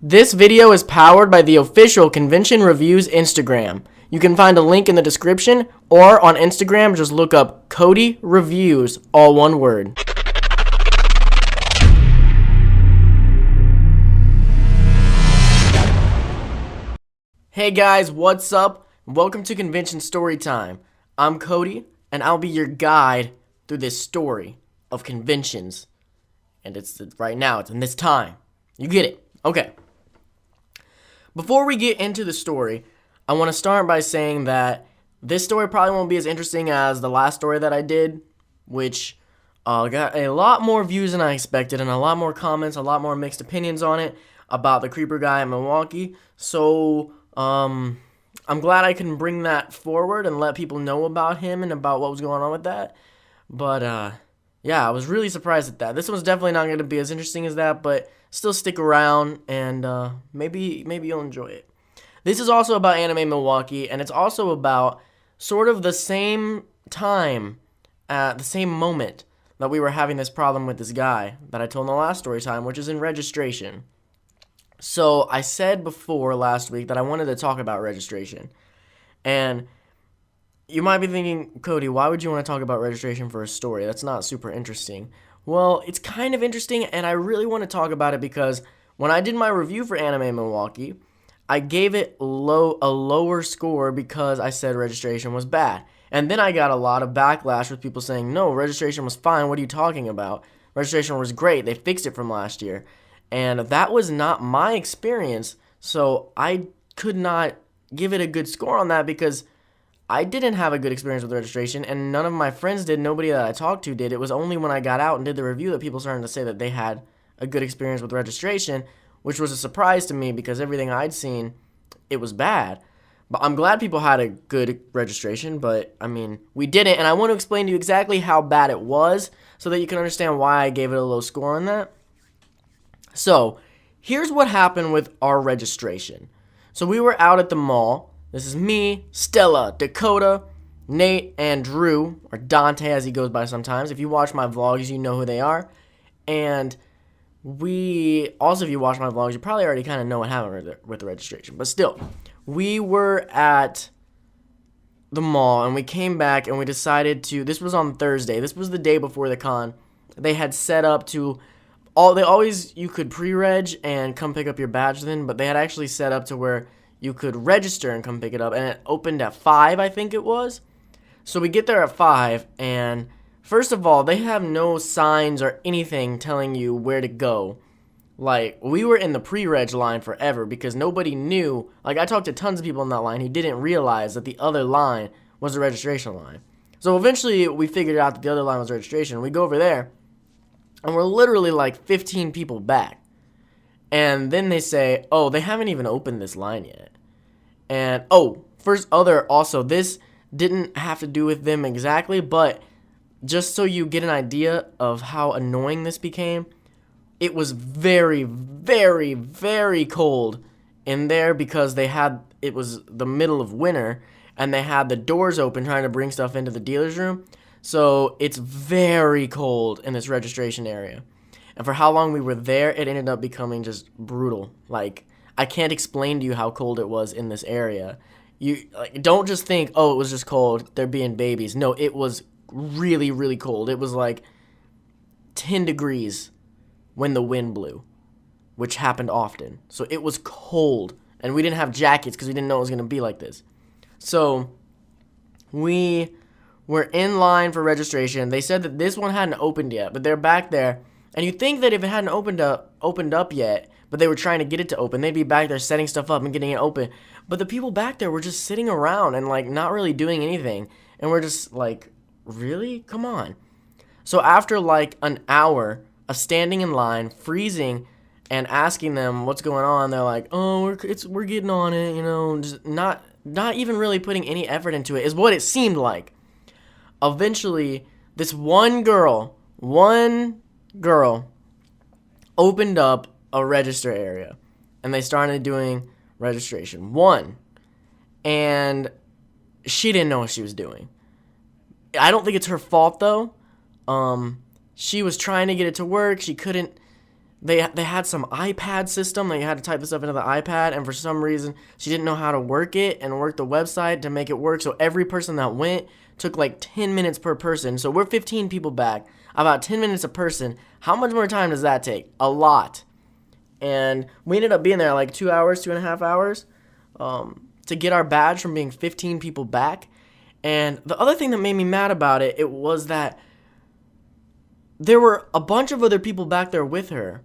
This video is powered by the official Convention Reviews Instagram. You can find a link in the description, or on Instagram, just look up Cody Reviews, all one word. Hey guys, what's up? Welcome to Convention Story Time. I'm Cody, and I'll be your guide through this story of conventions. And it's right now, it's in this time. You get it? Okay. Before we get into the story, I want to start by saying that this story probably won't be as interesting as the last story that I did, which got a lot more views than I expected and a lot more comments, a lot more mixed opinions on it about the creeper guy in Milwaukee. So, I'm glad I can bring that forward and let people know about him and about what was going on with that. But, yeah, I was really surprised at that. This one's definitely not going to be as interesting as that, but still stick around and maybe you'll enjoy it. This is also about Anime Milwaukee, and it's also about sort of the same time, at the same moment that we were having this problem with this guy that I told in the last story time, which is in registration. So I said before last week that I wanted to talk about registration, and you might be thinking, Cody, why would you want to talk about registration for a story? That's not super interesting. Well, it's kind of interesting, and I really want to talk about it because when I did my review for Anime Milwaukee, I gave it a lower score because I said registration was bad. And then I got a lot of backlash with people saying, no, registration was fine. What are you talking about? Registration was great. They fixed it from last year. And that was not my experience, so I could not give it a good score on that because I didn't have a good experience with registration, and none of my friends did. Nobody that I talked to did. It was only when I got out and did the review that people started to say that they had a good experience with registration, which was a surprise to me because everything I'd seen, it was bad. But I'm glad people had a good registration, but, I mean, we didn't, and I want to explain to you exactly how bad it was so that you can understand why I gave it a low score on that. So, here's what happened with our registration. So, we were out at the mall. This is me, Stella, Dakota, Nate, and Drew, or Dante as he goes by sometimes. If you watch my vlogs, you know who they are. And if you watch my vlogs, you probably already kind of know what happened with the registration. But still, we were at the mall, and we came back, and we decided to, this was on Thursday. This was the day before the con. They had set up to, you could pre-reg and come pick up your badge then, but they had actually set up to where you could register and come pick it up, and it opened at 5, I think it was. So we get there at 5, and first of all, they have no signs or anything telling you where to go. Like, we were in the pre-reg line forever because nobody knew. Like, I talked to tons of people in that line who didn't realize that the other line was the registration line. So eventually, we figured out that the other line was registration. We go over there, and we're literally like 15 people back. And then they say, oh, they haven't even opened this line yet. And, this didn't have to do with them exactly, but just so you get an idea of how annoying this became, it was very, very, very cold in there because it was the middle of winter, and they had the doors open trying to bring stuff into the dealer's room. So it's very cold in this registration area. And for how long we were there, it ended up becoming just brutal. Like, I can't explain to you how cold it was in this area. You don't just think, oh, it was just cold, they're being babies. No, it was really, really cold. It was like 10 degrees when the wind blew, which happened often. So it was cold, and we didn't have jackets because we didn't know it was going to be like this. So we were in line for registration. They said that this one hadn't opened yet, but they're back there. And you think that if it hadn't opened up yet, but they were trying to get it to open, they'd be back there setting stuff up and getting it open. But the people back there were just sitting around and, like, not really doing anything. And we're just like, really? Come on. So after, like, an hour of standing in line, freezing, and asking them what's going on, they're like, oh, we're getting on it, you know, just not even really putting any effort into it, is what it seemed like. Eventually, this one girl opened up a register area, and they started doing registration 1, and she didn't know what she was doing. I don't think it's her fault, though. She was trying to get it to work. She couldn't they had some iPad system that you had to type this stuff into the iPad, and for some reason she didn't know how to work it and work the website to make it work. So every person that went took like 10 minutes per person. So we're 15 people back, about 10 minutes a person. How much more time does that take? A lot. And we ended up being there like 2 hours, 2.5 hours, to get our badge from being 15 people back. And the other thing that made me mad about it was that there were a bunch of other people back there with her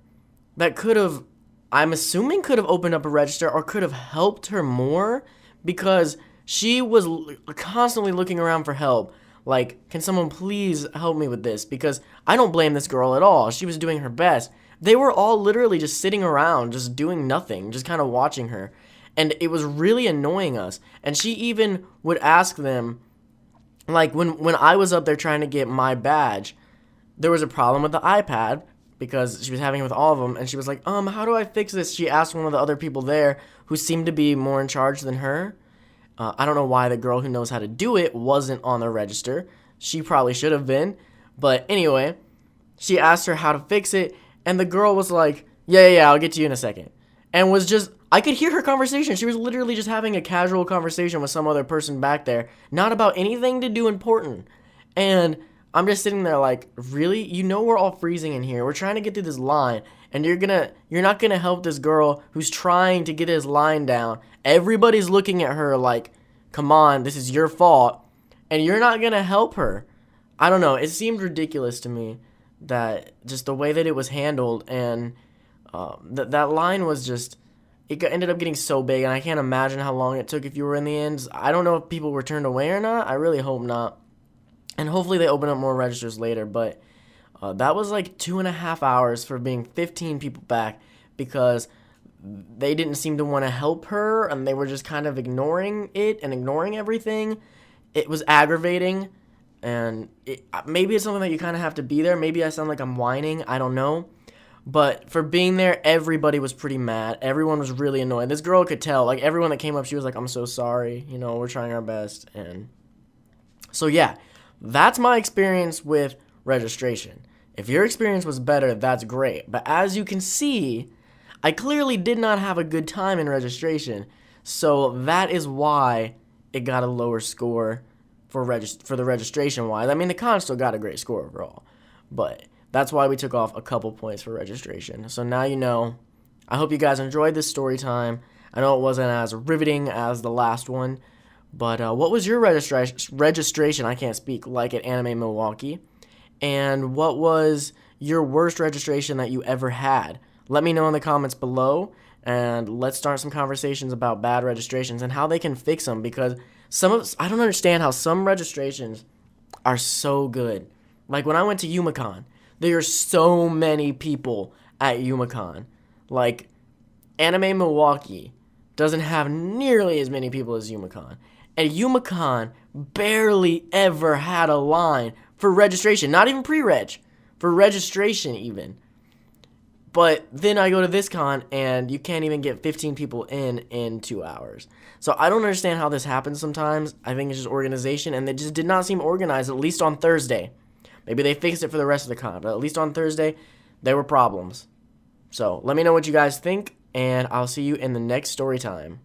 that could have, I'm assuming, could have opened up a register or could have helped her more, because she was constantly looking around for help. Like, can someone please help me with this? Because I don't blame this girl at all. She was doing her best. They were all literally just sitting around, just doing nothing, just kind of watching her. And it was really annoying us. And she even would ask them, like, when I was up there trying to get my badge, there was a problem with the iPad because she was having it with all of them. And she was like, how do I fix this? She asked one of the other people there who seemed to be more in charge than her. I don't know why the girl who knows how to do it wasn't on the register. She probably should have been. But anyway, she asked her how to fix it. And the girl was like, yeah, I'll get to you in a second. And was just, I could hear her conversation. She was literally just having a casual conversation with some other person back there, not about anything to do important. And I'm just sitting there like, really? You know we're all freezing in here. We're trying to get through this line, and you're not gonna help this girl who's trying to get this line down. Everybody's looking at her like, come on, this is your fault, and you're not gonna help her. I don't know. It seemed ridiculous to me that just the way that it was handled, and that line was just, ended up getting so big, and I can't imagine how long it took if you were in the ends. I don't know if people were turned away or not. I really hope not. And hopefully they open up more registers later, but that was like 2.5 hours for being 15 people back, because they didn't seem to want to help her, and they were just kind of ignoring it and ignoring everything. It was aggravating, and maybe it's something that you kind of have to be there. Maybe I sound like I'm whining. I don't know. But for being there, everybody was pretty mad. Everyone was really annoyed. This girl could tell. Like, everyone that came up, she was like, I'm so sorry. You know, we're trying our best. And so, yeah, that's my experience with registration. If your experience was better, that's great. But as you can see, I clearly did not have a good time in registration. So that is why it got a lower score for the registration-wise. I mean, the con still got a great score overall. But that's why we took off a couple points for registration. So now you know. I hope you guys enjoyed this story time. I know it wasn't as riveting as the last one. But what was your registration, I can't speak, like at Anime Milwaukee? And what was your worst registration that you ever had? Let me know in the comments below, and let's start some conversations about bad registrations and how they can fix them, because I don't understand how some registrations are so good. Like when I went to UMaCon, there are so many people at UMaCon. Like, Anime Milwaukee doesn't have nearly as many people as UMaCon. And UMaCon barely ever had a line for registration. Not even pre-reg. For registration, even. But then I go to this con, and you can't even get 15 people in 2 hours. So I don't understand how this happens sometimes. I think it's just organization, and they just did not seem organized, at least on Thursday. Maybe they fixed it for the rest of the con, but at least on Thursday, there were problems. So let me know what you guys think, and I'll see you in the next story time.